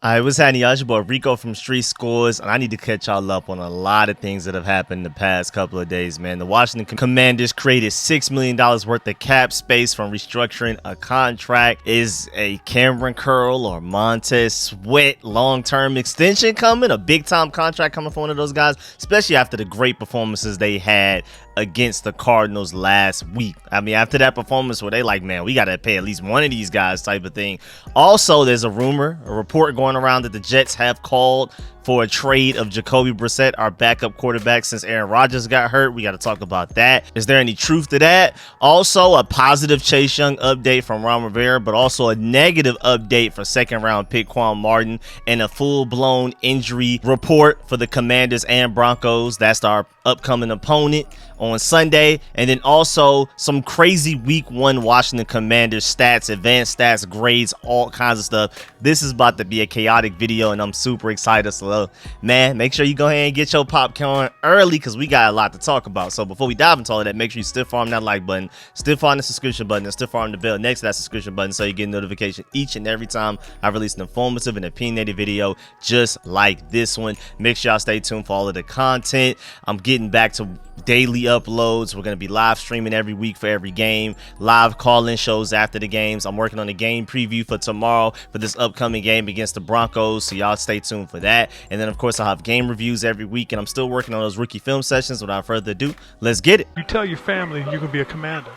Alright, what's happening, y'all? It's your boy Rico from Street Scores, and I need to catch y'all up on a lot of things that have happened the past couple of days, man. The Washington Commanders created $6 million worth of cap space from restructuring a contract. Is a Cameron Curl or Montez Sweat long-term extension coming? A big-time contract coming for one of those guys, especially after the great performances they had against the Cardinals last week. I mean, after that performance where they like, man, we got to pay at least one of these guys type of thing. Also, there's a report going around that the Jets have called for a trade of Jacoby Brissett, our backup quarterback, since Aaron Rodgers got hurt. We got to talk about that. Is there any truth to that? Also, a positive Chase Young update from Rivera, but also a negative update for second-round pick Quan Martin, and a full-blown injury report for the Commanders and Broncos. That's our upcoming opponent on Sunday. And then also some crazy week 1 Washington Commanders stats, advanced stats, grades, all kinds of stuff. This is about to be a chaotic video, and I'm super excited. So, man, make sure you go ahead and get your popcorn early because we got a lot to talk about. So before we dive into all of that, make sure you stiff arm that like button, stiff arm the subscription button, and stiff arm the bell next to that subscription button so you get a notification each and every time I release an informative and opinionated video just like this one. Make sure y'all stay tuned for all of the content. I'm getting back to daily uploads. We're going to be live streaming every week for every game, live call-in shows after the games. I'm working on a game preview for tomorrow for this upcoming game against the Broncos, so y'all stay tuned for that. And then, of course, I'll have game reviews every week, and I'm still working on those rookie film sessions. Without further ado, let's get it. You tell your family you're going to be a commander.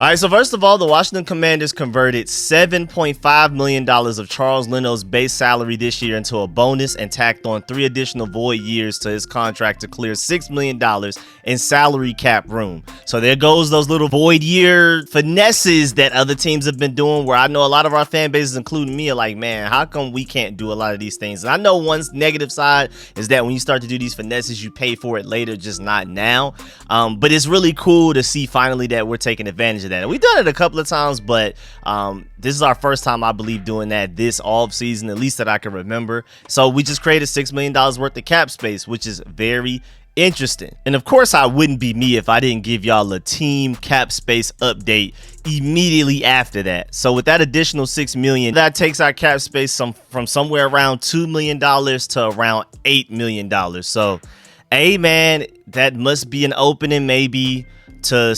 All right, so first of all, the Washington Commanders converted $7.5 million of Charles Leno's base salary this year into a bonus and tacked on 3 additional void years to his contract to clear $6 million in salary cap room. So there goes those little void year finesses that other teams have been doing, where I know a lot of our fan bases, including me, are like, man, how come we can't do a lot of these things? And I know one negative side is that when you start to do these finesses, you pay for it later, just not now. But it's really cool to see finally that we're taking advantage of that. We've done it a couple of times, but this is our first time, I believe, doing that this offseason, at least that I can remember. So we just created $6 million worth of cap space, which is very interesting. And of course, I wouldn't be me if I didn't give y'all a team cap space update immediately after that. So with that additional $6 million, that takes our cap space from somewhere around $2 million to around $8 million. So, hey, man, that must be an opening maybe to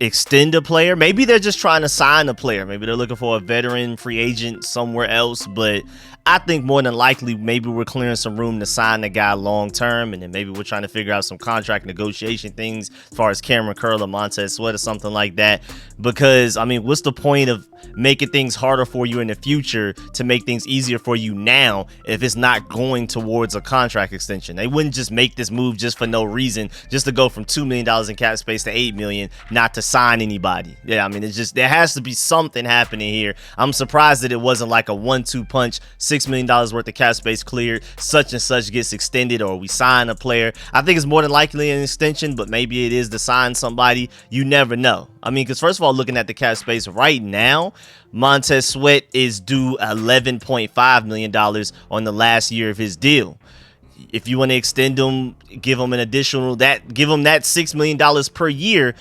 extend a player. Maybe they're just trying to sign a player. Maybe they're looking for a veteran free agent somewhere else. But I think more than likely, maybe we're clearing some room to sign the guy long term, and then maybe we're trying to figure out some contract negotiation things as far as Cameron Curl or Montez Sweat or something like that. Because, I mean, what's the point of making things harder for you in the future to make things easier for you now if it's not going towards a contract extension? They wouldn't just make this move just for no reason, just to go from $2 million in cap space to $8 million, not to sign anybody. Yeah, I mean, it's just, there has to be something happening here. I'm surprised that it wasn't like a 1-2 punch, $6 million worth of cap space cleared, such and such gets extended, or we sign a player. I think it's more than likely an extension, but maybe it is to sign somebody. You never know. I mean, because first of all, looking at the cap space right now, Montez Sweat is due $11.5 million on the last year of his deal. If you want to extend him, give him an additional give him that $6 million per year.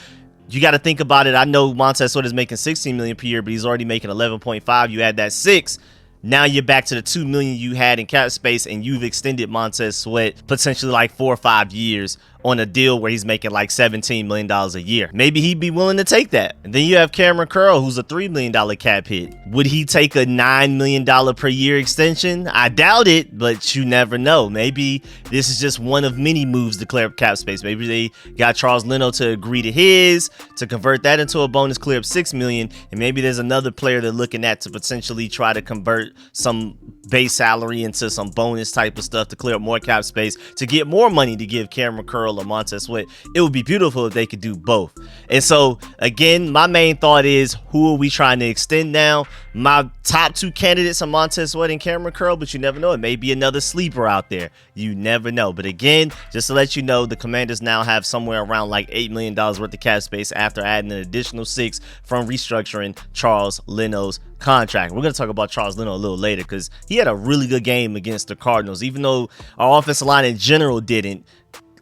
You got to think about it. I know Montez Sweat is making $16 million per year, but he's already making 11.5. You add that 6. Now you're back to the $2 million you had in cap space, and you've extended Montez Sweat potentially like 4 or 5 years on a deal where he's making like $17 million a year. Maybe he'd be willing to take that. And then you have Cameron Curl, who's a $3 million cap hit. Would he take a $9 million per year extension? I doubt it, but you never know. Maybe this is just one of many moves to clear up cap space. Maybe they got Charles Leno to agree to his, to convert that into a bonus, clear up $6 million, and maybe there's another player they're looking at to potentially try to convert some base salary into some bonus type of stuff to clear up more cap space, to get more money to give Cameron Curl or Montez Sweat. It would be beautiful if they could do both. And so, again, my main thought is, who are we trying to extend now? My top 2 candidates are Montez Sweat and Cameron Curl, but you never know. It may be another sleeper out there. You never know. But again, just to let you know, the Commanders now have somewhere around like $8 million worth of cap space after adding an additional 6 from restructuring Charles Leno's contract. We're going to talk about Charles Leno a little little later because he had a really good game against the Cardinals, even though our offensive line in general didn't.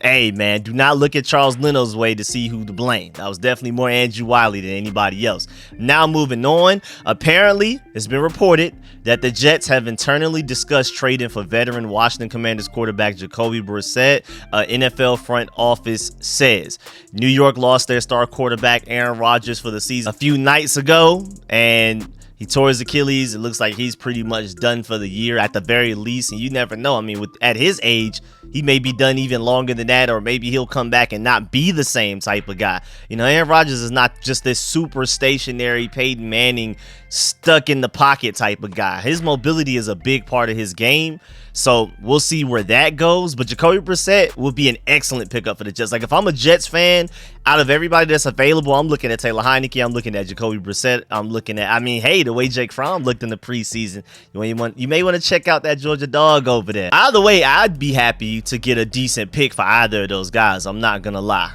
Hey, man, do not look at Charles Leno's way to see who to blame. That was definitely more Andrew Wiley than anybody else. Now moving on, apparently it's been reported that the Jets have internally discussed trading for veteran Washington Commanders quarterback Jacoby Brissett, NFL front office says. New York lost their star quarterback Aaron Rodgers for the season a few nights ago, and he tore his Achilles. It looks like he's pretty much done for the year at the very least. And you never know. I mean, at his age, he may be done even longer than that, or maybe he'll come back and not be the same type of guy. You know, Aaron Rodgers is not just this super stationary Peyton Manning stuck in the pocket type of guy. His mobility is a big part of his game. So we'll see where that goes. But Jacoby Brissett will be an excellent pickup for the Jets. Like, if I'm a Jets fan, out of everybody that's available, I'm looking at Taylor Heineke. I'm looking at Jacoby Brissett. I'm looking at, hey, the way Jake Fromm looked in the preseason. You may want to check out that Georgia dog over there. Either way, I'd be happy to get a decent pick for either of those guys. I'm not going to lie.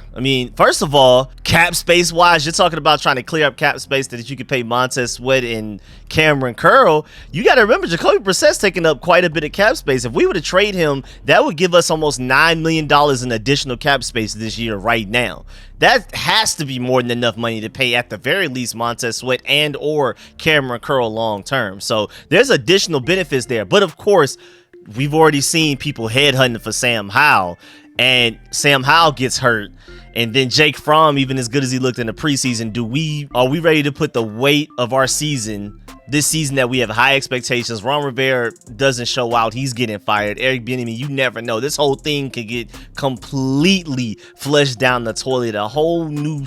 First of all, cap space wise, you're talking about trying to clear up cap space so that you can pay Montez Sweat and Cameron Curl. You got to remember, Jacoby Brissett's taking up quite a bit of cap space. If we were to trade him, that would give us almost $9 million in additional cap space this year right now. That has to be more than enough money to pay at the very least Montez Sweat and or Cameron Curl long term. So there's additional benefits there. But of course, we've already seen people headhunting for Sam Howell, and Sam Howell gets hurt. And then Jake Fromm, even as good as he looked in the preseason, are we ready to put the weight of our season, this season that we have high expectations? Ron Rivera doesn't show out. He's getting fired. Eric Bieniemy, you never know. This whole thing could get completely flushed down the toilet. A whole new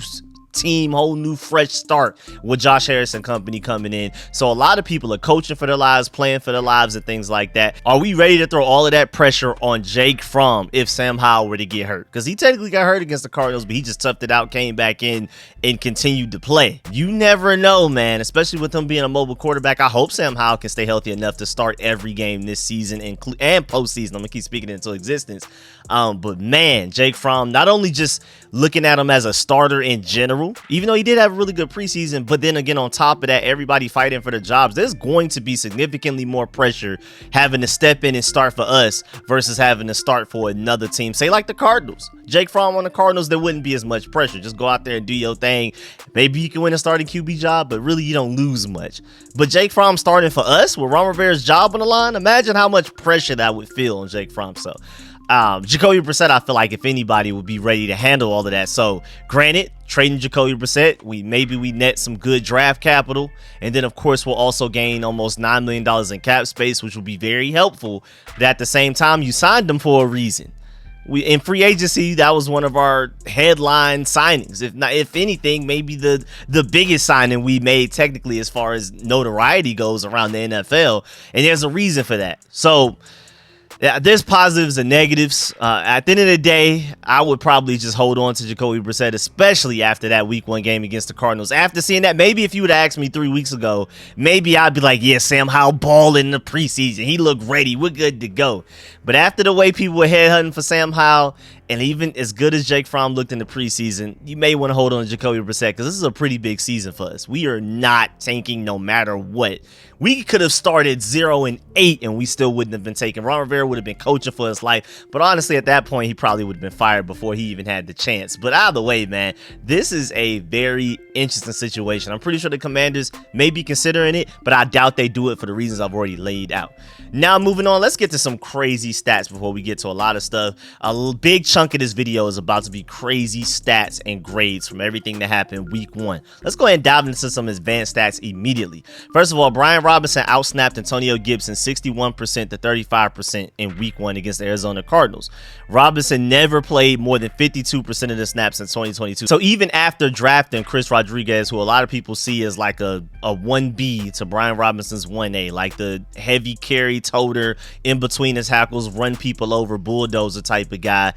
team, whole new fresh start with Josh Harris and company coming in. So a lot of people are coaching for their lives, playing for their lives, and things like that. Are we ready to throw all of that pressure on Jake Fromm if Sam Howell were to get hurt? Because he technically got hurt against the Cardinals, but he just toughed it out, came back in, and continued to play. You never know, man, especially with him being a mobile quarterback. I hope Sam Howell can stay healthy enough to start every game this season and postseason. I'm going to keep speaking it into existence. But man, Jake Fromm, not only just looking at him as a starter in general, even though he did have a really good preseason, but then again, on top of that, everybody fighting for their jobs, there's going to be significantly more pressure having to step in and start for us versus having to start for another team. Say like the Cardinals. Jake Fromm on the Cardinals, there wouldn't be as much pressure. Just go out there and do your thing. Maybe you can win a starting QB job, but really you don't lose much. But Jake Fromm starting for us with Ron Rivera's job on the line, imagine how much pressure that would feel on Jake Fromm. So Jacoby Brissett, I feel like if anybody would be ready to handle all of that. So granted, trading Jacoby Brissett, we net some good draft capital, and then of course we'll also gain almost $9 million in cap space, which will be very helpful. But at the same time, you signed them for a reason. In free agency, that was one of our headline signings. If anything, maybe the biggest signing we made technically as far as notoriety goes around the NFL, and there's a reason for that. So yeah, there's positives and negatives. At the end of the day, I would probably just hold on to Jacoby Brissett, especially after that week 1 game against the Cardinals. After seeing that, maybe if you would have asked me 3 weeks ago, maybe I'd be like, yeah, Sam Howell balling in the preseason. He looked ready. We're good to go. But after the way people were headhunting for Sam Howell, and even as good as Jake Fromm looked in the preseason, you may want to hold on to Jacoby Brissett because this is a pretty big season for us. We are not tanking no matter what. We could have started 0-8 and we still wouldn't have been taken. Ron Rivera would have been coaching for his life. But honestly, at that point, he probably would have been fired before he even had the chance. But either way, man, this is a very interesting situation. I'm pretty sure the Commanders may be considering it, but I doubt they do it for the reasons I've already laid out. Now, moving on, let's get to some crazy stats before we get to a lot of stuff. A big chunk of this video is about to be crazy stats and grades from everything that happened week 1. Let's go ahead and dive into some advanced stats immediately. First of all, Brian Robinson outsnapped Antonio Gibson 61% to 35% in week 1 against the Arizona Cardinals. Robinson never played more than 52% of the snaps in 2022. So even after drafting Chris Rodriguez, who a lot of people see as like a 1B to Brian Robinson's 1A, like the heavy carry toter in between his tackles, run people over, bulldozer type of guy,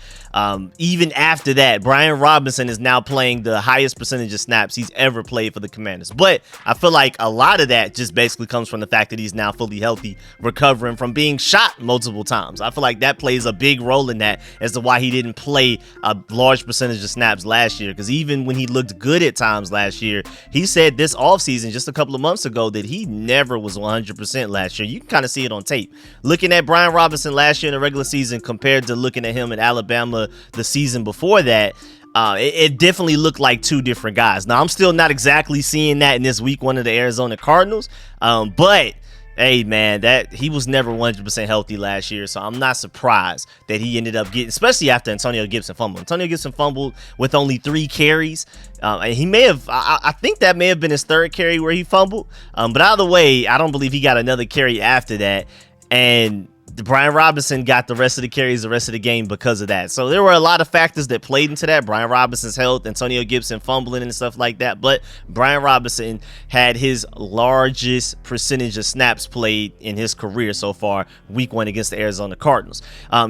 Even after that, Brian Robinson is now playing the highest percentage of snaps he's ever played for the Commanders. But I feel like a lot of that just basically comes from the fact that he's now fully healthy, recovering from being shot multiple times. I feel like that plays a big role in that as to why he didn't play a large percentage of snaps last year. Because even when he looked good at times last year, he said this offseason, just a couple of months ago, that he never was 100% last year. You can kind of see it on tape. Looking at Brian Robinson last year in the regular season compared to looking at him in Alabama the season before that, it definitely looked like two different guys. Now, I'm still not exactly seeing that in this week one of the Arizona Cardinals, but hey, man, that he was never 100% healthy last year, so I'm not surprised that he ended up getting, especially after Antonio Gibson fumbled. Antonio Gibson fumbled with only 3 carries. And he may have, I think that may have been his 3rd carry where he fumbled. But either way, I don't believe he got another carry after that. And Brian Robinson got the rest of the carries the rest of the game because of that. So there were a lot of factors that played into that. Brian Robinson's health, Antonio Gibson fumbling and stuff like that. But Brian Robinson had his largest percentage of snaps played in his career so far, week 1 against the Arizona Cardinals.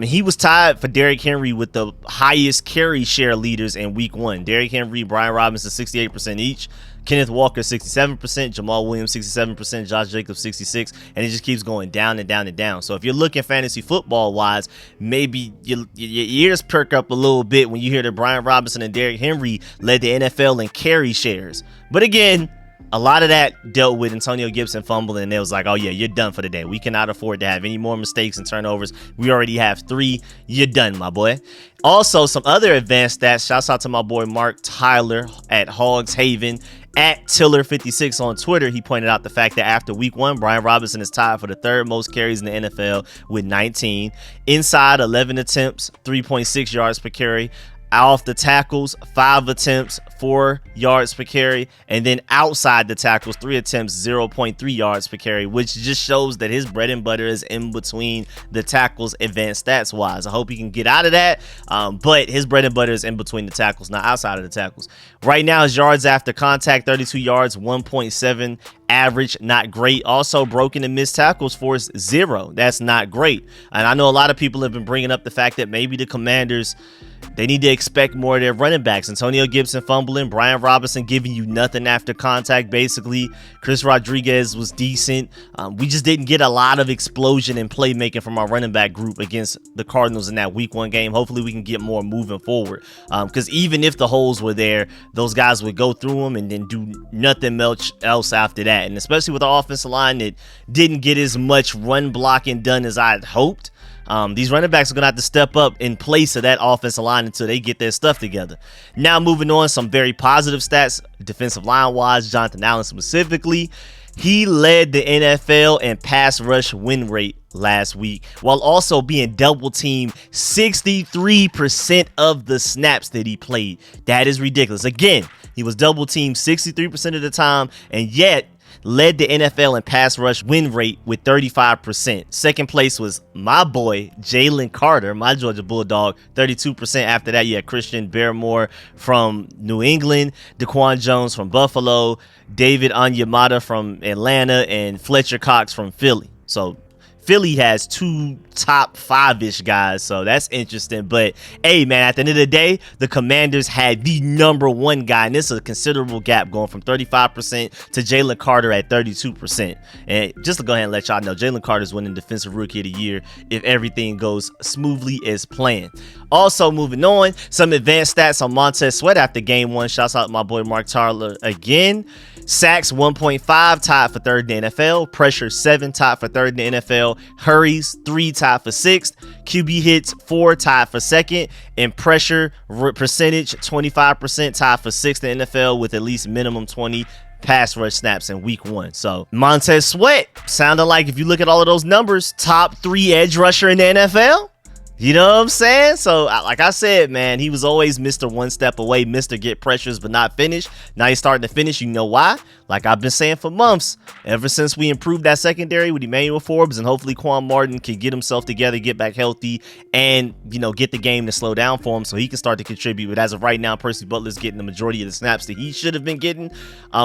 He was tied for Derrick Henry with the highest carry share leaders in week 1. Derrick Henry, Brian Robinson, 68% each. Kenneth Walker, 67%, Jamal Williams, 67%, Josh Jacobs, 66%, and it just keeps going down and down and down. So if you're looking fantasy football-wise, maybe your ears perk up a little bit when you hear that Brian Robinson and Derrick Henry led the NFL in carry shares. But again, a lot of that dealt with Antonio Gibson fumbling, and it was like, oh yeah, you're done for the day. We cannot afford to have any more mistakes and turnovers. We already have 3. You're done, my boy. Also, some other advanced stats. Shouts out to my boy Mark Tyler at Hogs Haven. At Tiller56 on Twitter, he pointed out the fact that after week 1, Brian Robinson is tied for the 3rd most carries in the NFL with 19. Inside, 11 attempts, 3.6 yards per carry. Off the tackles, 5 attempts, 4 yards per carry, and then outside the tackles, 3 attempts, 0.3 yards per carry, which just shows that his bread and butter is in between the tackles, advanced stats wise. I hope he can get out of that, but his bread and butter is in between the tackles, not outside of the tackles. Right now, his yards after contact, 32 yards, 1.7 average, not great. Also, broken and missed tackles force, 0. That's not great. And I know a lot of people have been bringing up the fact that maybe the Commanders, they need to expect more of their running backs. Antonio Gibson fumbling, Brian Robinson giving you nothing after contact, basically. Chris Rodriguez was decent. We just didn't get a lot of explosion and playmaking from our running back group against the Cardinals in that week 1 game. Hopefully we can get more moving forward. Because even if the holes were there, those guys would go through them and then do nothing else after that. And especially with the offensive line that didn't get as much run blocking done as I had hoped. These running backs are going to have to step up in place of that offensive line until they get their stuff together. Now moving on, some very positive stats, defensive line-wise, Jonathan Allen specifically. He led the NFL in pass rush win rate last week, while also being double teamed 63% of the snaps that he played. That is ridiculous. Again, he was double teamed 63% of the time, and yet led the NFL in pass rush win rate with 35%. Second place was my boy, Jalen Carter, my Georgia Bulldog, 32%. After that, you had Christian Barmore from New England, Daquan Jones from Buffalo, David Onyemata from Atlanta, and Fletcher Cox from Philly. So Philly has 2 top 5-ish guys, so that's interesting. But hey, man, at the end of the day, the Commanders had the number 1 guy, and this is a considerable gap going from 35% to Jalen Carter at 32%. And just to go ahead and let y'all know, Jalen Carter's winning Defensive Rookie of the Year if everything goes smoothly as planned. Also, moving on, some advanced stats on Montez Sweat after game 1. Shouts out to my boy Mark Tyler again. Sacks 1.5, tied for 3rd in the NFL. Pressure 7, tied for 3rd in the NFL. Hurries 3, tied for 6th. QB hits 4, tied for 2nd. And pressure percentage 25%, tied for 6th in the NFL with at least minimum 20 pass rush snaps in week 1. So Montez Sweat sounded like, if you look at all of those numbers, top 3 edge rusher in the NFL. You know what I'm saying? So, like I said, man, he was always Mr. One Step Away, Mr. Get Pressures but not finish. Now he's starting to finish. You know why? Like I've been saying for months, ever since we improved that secondary with Emmanuel Forbes, and hopefully Quan Martin can get himself together, get back healthy, and, you know, get the game to slow down for him so he can start to contribute. But as of right now, Percy Butler's getting the majority of the snaps that he should have been getting.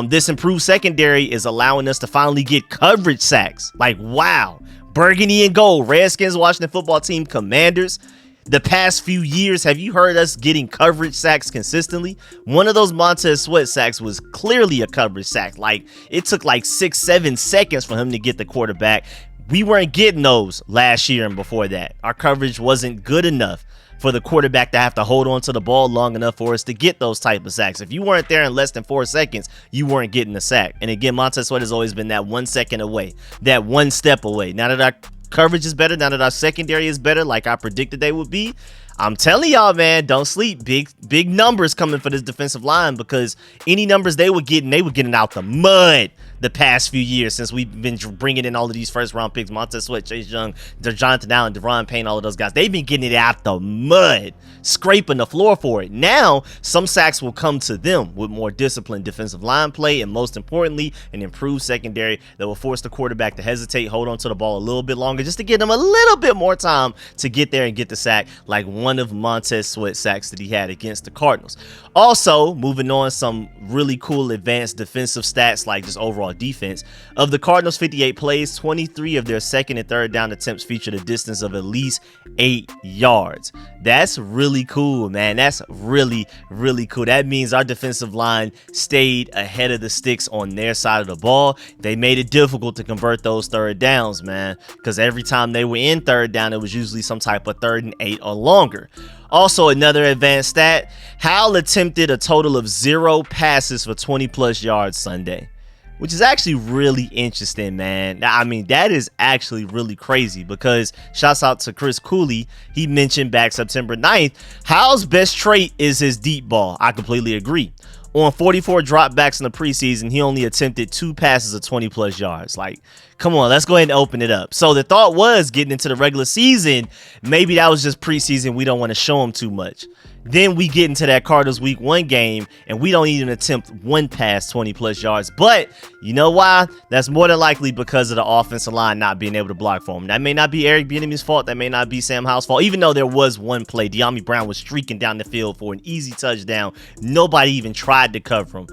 This improved secondary is allowing us to finally get coverage sacks. Like, wow. Burgundy and gold, Redskins, Washington football team, Commanders. The past few years, have you heard us getting coverage sacks consistently? One of those Montez Sweat sacks was clearly a coverage sack. Like, it took like 6-7 seconds for him to get the quarterback. We weren't getting those last year and before that. Our coverage wasn't good enough for the quarterback to have to hold on to the ball long enough for us to get those type of sacks. If you weren't there in less than 4 seconds, you weren't getting the sack. And again, Montez Sweat has always been that 1 second away, that one step away. Now that our coverage is better, now that our secondary is better, like I predicted they would be, I'm telling y'all, man, don't sleep. Big numbers coming for this defensive line, because any numbers they were getting out the mud the past few years since we've been bringing in all of these first-round picks. Montez Sweat, Chase Young, Jonathan Allen, Deron Payne, all of those guys. They've been getting it out the mud, scraping the floor for it. Now, some sacks will come to them with more disciplined defensive line play, and most importantly, an improved secondary that will force the quarterback to hesitate, hold on to the ball a little bit longer, just to give them a little bit more time to get there and get the sack, like one of Montez Sweat's sacks that he had against the Cardinals. Also, moving on, some really cool advanced defensive stats, like just overall defense. Of the Cardinals' 58 plays, 23 of their second and third down attempts featured a distance of at least 8 yards. That's really cool, man. That's really, really cool. That means our defensive line stayed ahead of the sticks on their side of the ball. They made it difficult to convert those third downs, man, because every time they were in third down, it was usually some type of 3rd and 8 or longer. Also, another advanced stat, Howell attempted a total of 0 passes for 20-plus yards Sunday, which is actually really interesting, man. I mean, that is actually really crazy, because shouts out to Chris Cooley. He mentioned back September 9th, Howell's best trait is his deep ball. I completely agree. On 44 dropbacks in the preseason, he only attempted 2 passes of 20-plus yards. Like, come on, let's go ahead and open it up. So the thought was, getting into the regular season, maybe that was just preseason. We don't want to show him too much. Then we get into that Cardinals week 1 game, and we don't even attempt 1 pass 20-plus yards. But you know why? That's more than likely because of the offensive line not being able to block for him. That may not be Eric Bieniemy's fault. That may not be Sam Howell's fault, even though there was one play. De'Ami Brown was streaking down the field for an easy touchdown. Nobody even tried to cover him.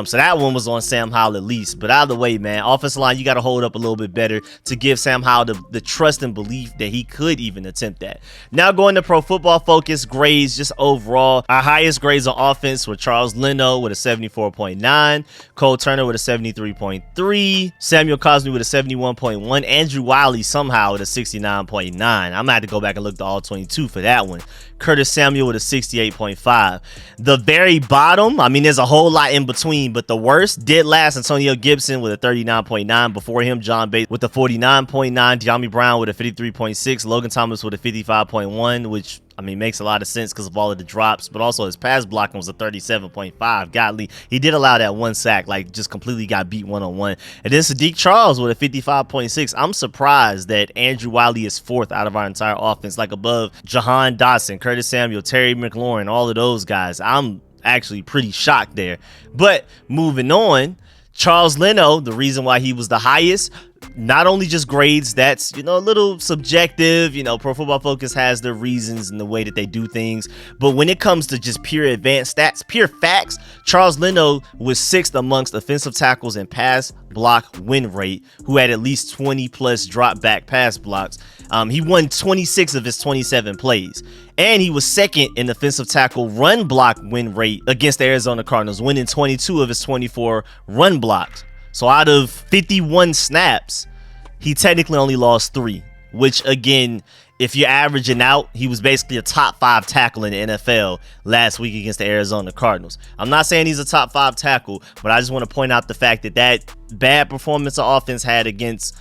So that one was on Sam Howell at least. But either way, man, offensive line, you got to hold up a little bit better to give Sam Howell the trust and belief that he could even attempt that. Now going to Pro Football Focus grades, just overall, our highest grades on offense were Charles Leno with a 74.9, Cole Turner with a 73.3, Samuel Cosmi with a 71.1, Andrew Wiley somehow with a 69.9. I'm gonna have to go back and look to all 22 for that one. Curtis Samuel with a 68.5. The very bottom, I mean, there's a whole lot in between, but the worst, dead last, Antonio Gibson with a 39.9. Before him, John Bates with a 49.9, De'Ami Brown with a 53.6, Logan Thomas with a 55.1, which, I mean, makes a lot of sense because of all of the drops, but also his pass blocking was a 37.5. Godly, he did allow that 1 sack, like just completely got beat one-on-one. And then Sadiq Charles with a 55.6. I'm surprised that Andrew Wiley is 4th out of our entire offense, like above Jahan Dotson, Curtis Samuel, Terry McLaurin, all of those guys. I'm actually pretty shocked there. But moving on, Charles Leno, the reason why he was the highest, not only just grades, that's, you know, a little subjective. You know, Pro Football Focus has their reasons and the way that they do things. But when it comes to just pure advanced stats, pure facts, Charles Leno was 6th amongst offensive tackles in pass block win rate, who had at least 20-plus drop back pass blocks. He won 26 of his 27 plays. And he was 2nd in offensive tackle run block win rate against the Arizona Cardinals, winning 22 of his 24 run blocks. So out of 51 snaps, he technically only lost 3, which, again, if you're averaging out, he was basically a top 5 tackle in the NFL last week against the Arizona Cardinals. I'm not saying he's a top 5 tackle, but I just want to point out the fact that that bad performance the offense had against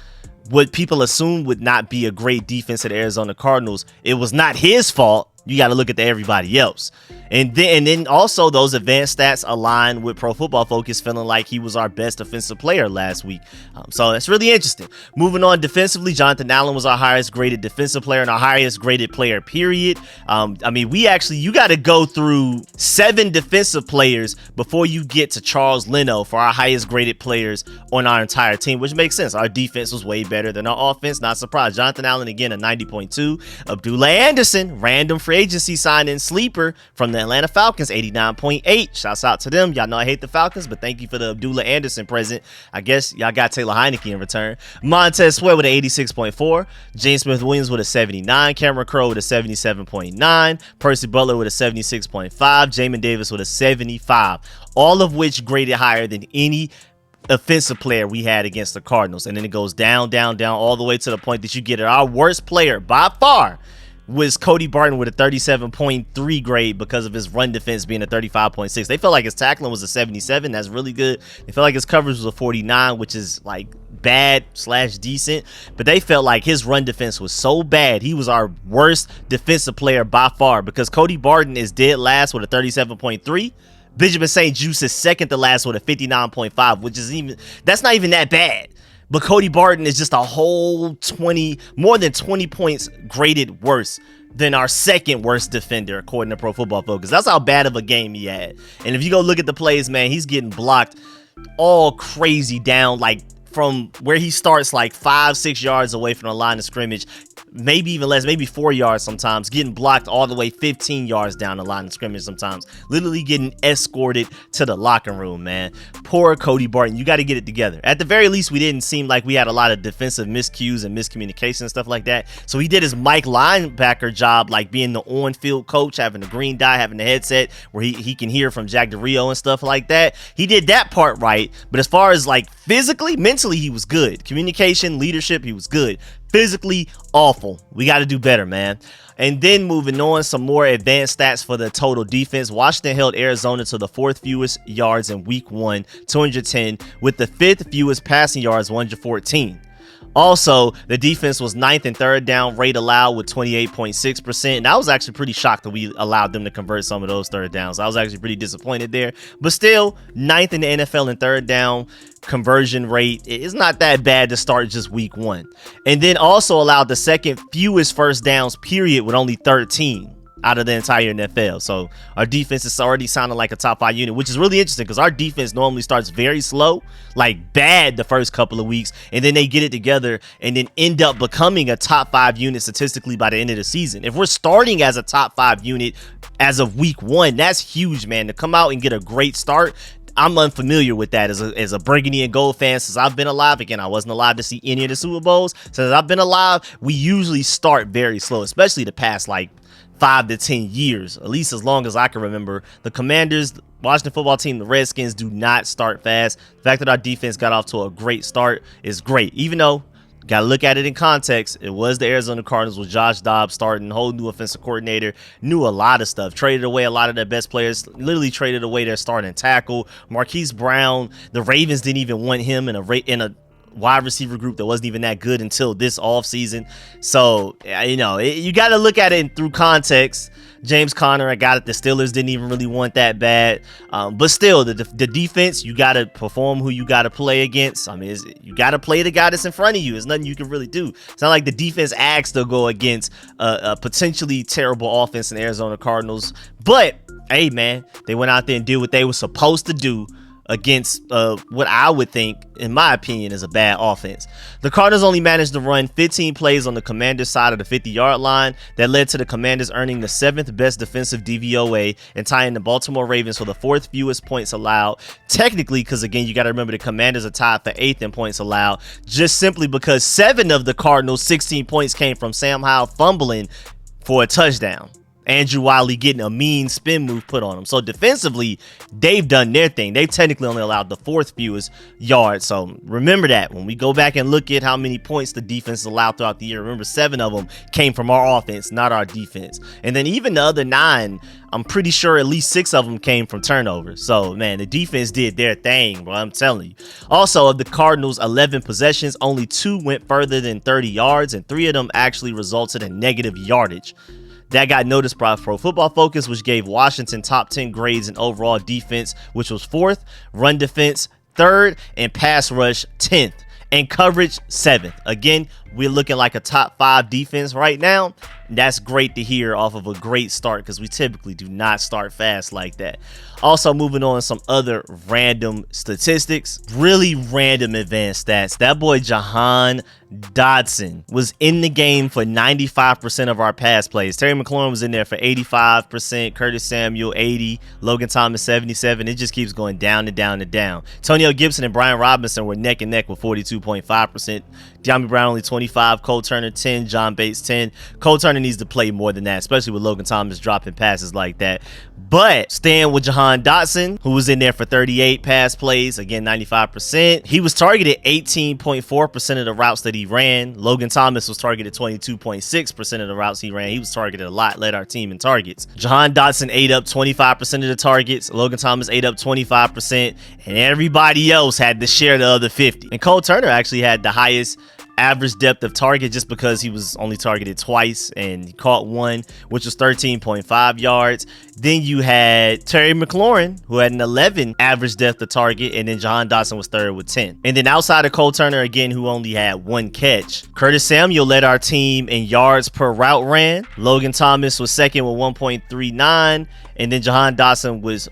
what people assume would not be a great defense at the Arizona Cardinals, it was not his fault. You got to look at everybody else. And then also those advanced stats align with Pro Football Focus feeling like he was our best offensive player last week. So that's really interesting. Moving on defensively, Jonathan Allen was our highest graded defensive player and our highest graded player, period. I mean, you got to go through 7 defensive players before you get to Charles Leno for our highest graded players on our entire team, which makes sense. Our defense was way better than our offense. Not surprised. Jonathan Allen, again, a 90.2. Abdullah Anderson, random free free agency signing sleeper from the Atlanta Falcons, 89.8. Shouts out to them. Y'all know I hate the Falcons, but thank you for the Abdullah Anderson present. I guess y'all got Taylor Heineke in return. Montez Sweat with an 86.4. James Smith-Williams with a 79. Cameron Crowe with a 77.9. Percy Butler with a 76.5. Jamin Davis with a 75. All of which graded higher than any offensive player we had against the Cardinals. And then it goes down, down, down, all the way to the point that you get it. Our worst player by far was Cody Barton with a 37.3 grade because of his run defense being a 35.6. They felt like his tackling was a 77. That's really good. They felt like his coverage was a 49, which is like bad / decent. But they felt like his run defense was so bad. He was our worst defensive player by far because Cody Barton is dead last with a 37.3. Benjamin St. Juste is second to last with a 59.5, which is that's not even that bad. But Cody Barton is just a whole more than 20 points graded worse than our second worst defender, according to Pro Football Focus. That's how bad of a game he had. And if you go look at the plays, man, he's getting blocked all crazy down, like from where he starts like 5-6 yards away from the line of scrimmage, maybe even less, maybe 4 yards sometimes, getting blocked all the way 15 yards down the line of scrimmage sometimes, literally getting escorted to the locker room, man. Poor Cody Barton. You got to get it together. At the very least, we didn't seem like we had a lot of defensive miscues and miscommunication and stuff like that. So he did his Mike linebacker job, like being the on-field coach, having the green dye, having the headset where he can hear from Jack DeRio and stuff like that. He did that part right. But as far as like physically, mentally, he was good. Communication, leadership, he was good. Physically, awful. We got to do better, man. And then moving on, some more advanced stats for the total defense. Washington held Arizona to the 4th fewest yards in week 1, 210, with the 5th fewest passing yards, 114. Also, the defense was 9th in third down rate allowed with 28.6%. And I was actually pretty shocked that we allowed them to convert some of those third downs. I was actually pretty disappointed there. But still, 9th in the NFL in third down conversion rate. It's not that bad to start just week 1. And then also allowed the 2nd fewest first downs, period, with only 13 out of the entire NFL. So our defense is already sounding like a top 5 unit, which is really interesting because our defense normally starts very slow, like bad the first couple of weeks, and then they get it together and then end up becoming a top 5 unit statistically by the end of the season. If we're starting as a top 5 unit as of week 1, that's huge, man. To come out and get a great start, I'm unfamiliar with that as a burgundy and gold fan since I've been alive. Again, I wasn't alive to see any of the Super Bowls. Since I've been alive, we usually start very slow, especially the past like 5 to 10 years, at least as long as I can remember. The Commanders, the Washington football team, the Redskins do not start fast. The fact that our defense got off to a great start is great, even though got to look at it in context. It was the Arizona Cardinals with Josh Dobbs starting, whole new offensive coordinator, knew a lot of stuff, traded away a lot of their best players, literally traded away their starting tackle. Marquise Brown, the Ravens didn't even want him in a wide receiver group that wasn't even that good until this offseason. So, you got to look at it through context. James Conner, I got it. The Steelers didn't even really want that bad. But still, the defense, you got to perform who you got to play against. I mean, you got to play the guy that's in front of you. There's nothing you can really do. It's not like the defense asked to go against a potentially terrible offense in the Arizona Cardinals. But, hey, man, they went out there and did what they were supposed to do against what I would think, in my opinion, is a bad offense. The Cardinals only managed to run 15 plays on the Commanders' side of the 50-yard line. That led to the Commanders earning the 7th best defensive DVOA and tying the Baltimore Ravens for the 4th fewest points allowed. Technically, because again, you got to remember the Commanders are tied for 8th in points allowed, just simply because 7 of the Cardinals' 16 points came from Sam Howell fumbling for a touchdown. Andrew Wiley getting a mean spin move put on him. So defensively, they've done their thing. They've technically only allowed the 4th fewest yards. So remember that when we go back and look at how many points the defense allowed throughout the year, remember 7 of them came from our offense, not our defense. And then even the other 9, I'm pretty sure at least 6 of them came from turnovers. So, man, the defense did their thing, bro. I'm telling you. Also, of the Cardinals' 11 possessions, only 2 went further than 30 yards, and 3 of them actually resulted in negative yardage. That got noticed by Pro Football Focus, which gave Washington top 10 grades in overall defense, which was 4th, run defense 3rd, and pass rush 10th, and coverage 7th. Again, we're looking like a top 5 defense right now. That's great to hear off of a great start because we typically do not start fast like that. Also, moving on, some other random statistics, really random advanced stats. That boy Jahan Dotson was in the game for 95% of our pass plays. Terry McLaurin was in there for 85%, Curtis Samuel 80%, Logan Thomas 77%. It just keeps going down and down and down. Antonio Gibson and Brian Robinson were neck and neck with 42.5%. De'Ami Brown only 25%, Cole Turner 10%, John Bates 10%. Cole Turner needs to play more than that, especially with Logan Thomas dropping passes like that. But staying with Jahan Dotson, who was in there for 38 pass plays, again 95%. He was targeted 18.4% of the routes that he ran. Logan Thomas was targeted 22.6% of the routes he ran. He was targeted a lot, led our team in targets. Jahan Dotson ate up 25% of the targets. Logan Thomas ate up 25%, and everybody else had to share the other 50%. And Cole Turner actually had the highest average depth of target just because he was only targeted twice and he caught one, which was 13.5 yards. Then you had Terry McLaurin, who had an 11 average depth of target, and then Jahan Dotson was third with 10. And then outside of Cole Turner, again, who only had one catch, Curtis Samuel led our team in yards per route ran. Logan Thomas was second with 1.39, and then Jahan Dotson was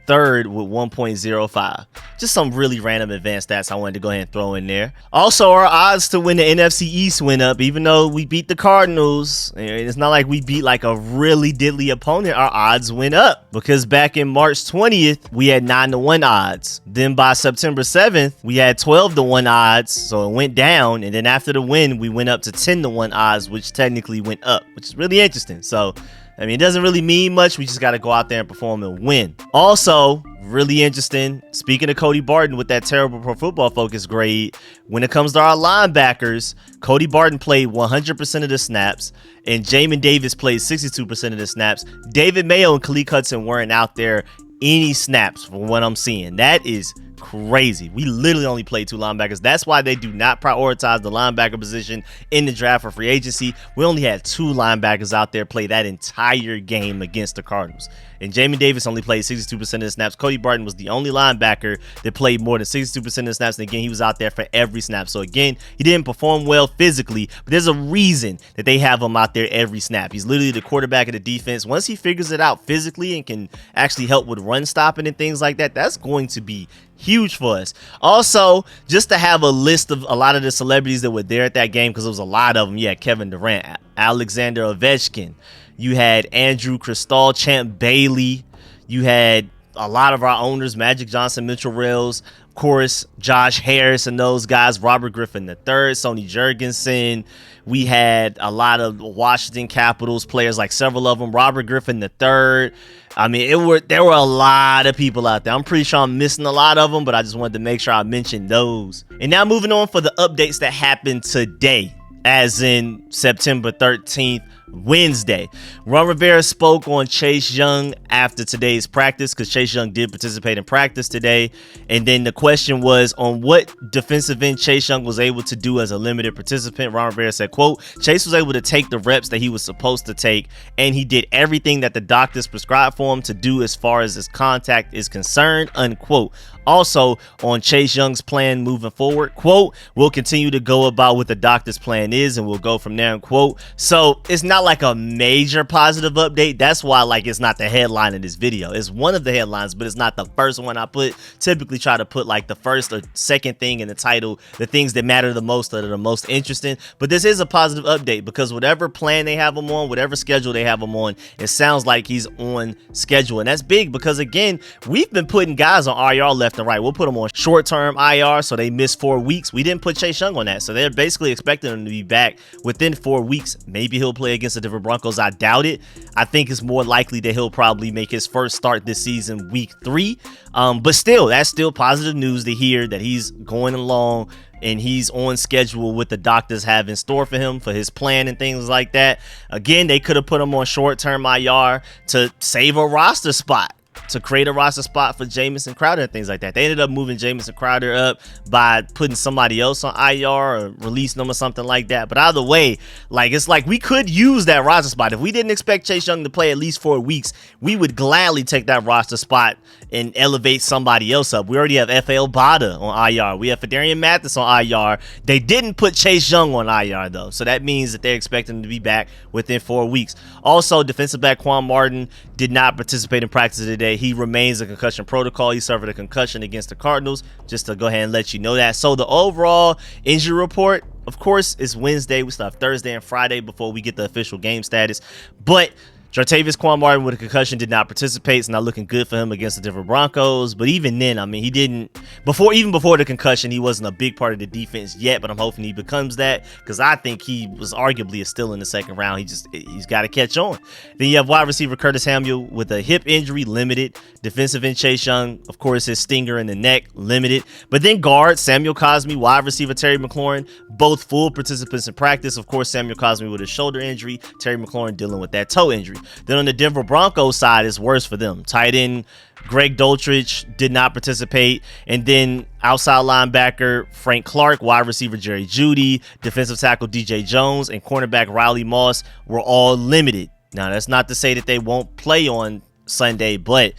third with 1.05. Just some really random advanced stats I wanted to go ahead and throw in there. Also, our odds to win the NFC East went up, even though we beat the Cardinals. It's not like we beat like a really diddly opponent. Our odds went up because back in March 20th, we had 9-1 odds. Then by September 7th, we had 12-1 odds. So it went down. And then after the win, we went up to 10-1 odds, which technically went up, which is really interesting. So I mean, it doesn't really mean much. We just got to go out there and perform and win. Also, really interesting, speaking of Cody Barton with that terrible Pro Football Focus grade, when it comes to our linebackers, Cody Barton played 100% of the snaps, and Jamin Davis played 62% of the snaps. David Mayo and Khalid Hudson weren't out there any snaps from what I'm seeing. That is crazy. We literally only played 2 linebackers. That's why they do not prioritize the linebacker position in the draft for free agency. We only had 2 linebackers out there play that entire game against the Cardinals. And Jamin Davis only played 62% of the snaps. Cody Barton was the only linebacker that played more than 62% of the snaps. And again, he was out there for every snap. So again, he didn't perform well physically, but there's a reason that they have him out there every snap. He's literally the quarterback of the defense. Once he figures it out physically and can actually help with run stopping and things like that, that's going to be huge for us. Also, just to have a list of a lot of the celebrities that were there at that game, because there was a lot of them. You had Kevin Durant, Alexander Ovechkin, you had Andrew Cristall, Champ Bailey, you had a lot of our owners, Magic Johnson, Mitchell Rails, of course, Josh Harris and those guys, Robert Griffin III, Sonny Jurgensen. We had a lot of Washington Capitals players, like several of them, Robert Griffin III. I mean, there were a lot of people out there. I'm pretty sure I'm missing a lot of them, but I just wanted to make sure I mentioned those. And now moving on for the updates that happened today, as in September 13th, Wednesday. Ron Rivera spoke on Chase Young after today's practice, because Chase Young did participate in practice today. And then the question was on what defensive end Chase Young was able to do as a limited participant. Ron Rivera said, quote, Chase was able to take the reps that he was supposed to take, and he did everything that the doctors prescribed for him to do as far as his contact is concerned, unquote. Also, on Chase Young's plan moving forward, quote, we'll continue to go about what the doctor's plan is, and we'll go from there, unquote. So it's not like a major positive update. That's why, like, it's not the headline of this video. It's one of the headlines, but it's not the first one I put. Typically try to put like the first or second thing in the title, the things that matter the most, that are the most interesting. But this is a positive update, because whatever plan they have him on, whatever schedule they have him on, it sounds like he's on schedule. And that's big, because again, we've been putting guys on IR left and right. We'll put them on short-term IR, so they miss 4 weeks. We didn't put Chase Young on that, so they're basically expecting him to be back within 4 weeks. Maybe he'll play against the Denver Broncos. I doubt it. I think it's more likely that he'll probably make his first start this season week 3. But still, that's still positive news to hear that he's going along and he's on schedule with the doctors have in store for him, for his plan and things like that. Again, they could have put him on short-term IR to save a roster spot. to create a roster spot for Jamison Crowder and things like that. They ended up moving Jamison Crowder up by putting somebody else on IR or releasing them or something like that. But either way, like, it's like we could use that roster spot. If we didn't expect Chase Young to play at least 4 weeks, we would gladly take that roster spot and elevate somebody else up. We already have F.A. Obata on IR. We have Fedarian Mathis on IR. They didn't put Chase Young on IR, though. So that means that they're expecting him to be back within 4 weeks. Also, defensive back Quan Martin did not participate in practice today. He remains in concussion protocol. He suffered a concussion against the Cardinals, just to go ahead and let you know that. So the overall injury report, of course, is Wednesday. We still have Thursday and Friday before we get the official game status. But Jartavius Quan Martin with a concussion did not participate. It's not looking good for him against the Denver Broncos. But even then, I mean, he didn't even before the concussion, he wasn't a big part of the defense yet. But I'm hoping he becomes that, because I think he was arguably still in the second round. He's got to catch on. Then you have wide receiver Curtis Samuel with a hip injury, limited. Defensive end Chase Young, of course, his stinger in the neck, limited. But then guard Samuel Cosmi, wide receiver Terry McLaurin, both full participants in practice. Of course, Samuel Cosmi with a shoulder injury, Terry McLaurin dealing with that toe injury. Then on the Denver Broncos side, it's worse for them. Tight end Greg Doltrich did not participate. And then outside linebacker Frank Clark, wide receiver Jerry Jeudy, defensive tackle DJ Jones, and cornerback Riley Moss were all limited. Now, that's not to say that they won't play on Sunday, but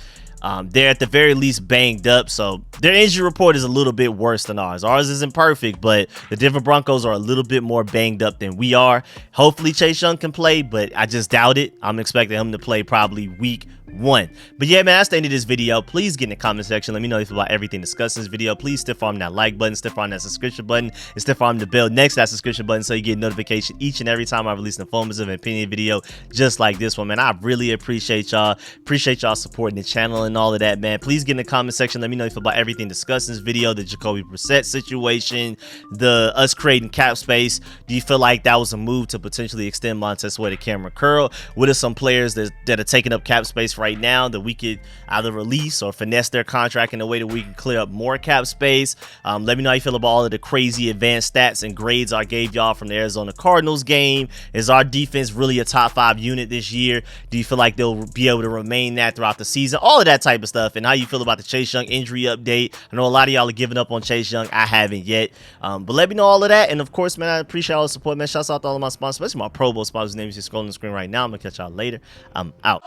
they're at the very least banged up, so their injury report is a little bit worse than ours. Ours isn't perfect, but the Denver Broncos are a little bit more banged up than we are. Hopefully Chase Young can play, but I just doubt it. I'm expecting him to play probably week 1. But yeah, man, that's the end of this video. Please get in the comment section. Let me know if you about everything discussed in this video. Please stiff arm that like button, stiff arm that subscription button, and stiff arm the bell next to that subscription button so you get notification each and every time I release an informative and opinion video just like this one, man. I really appreciate y'all. Appreciate y'all supporting the channel and all of that, man. Please get in the comment section. Let me know if you about everything discussed in this video, the Jacoby Brissett situation, us creating cap space. Do you feel like that was a move to potentially extend Montez Sweat to Cameron Curl? What are some players that are taking up cap space right now that we could either release or finesse their contract in a way that we can clear up more cap space? Let me know how you feel about all of the crazy advanced stats and grades I gave y'all from the Arizona Cardinals game. Is our defense really a top 5 unit this year? Do you feel like they'll be able to remain that throughout the season? All of that type of stuff. And how you feel about the Chase Young injury update. I know a lot of y'all are giving up on Chase Young. I haven't yet. But let me know all of that. And of course, man, I appreciate all the support, man. Shouts out to all of my sponsors, especially my Pro Bowl sponsors' names just scrolling on the screen right now. I'm gonna catch y'all later. I'm out.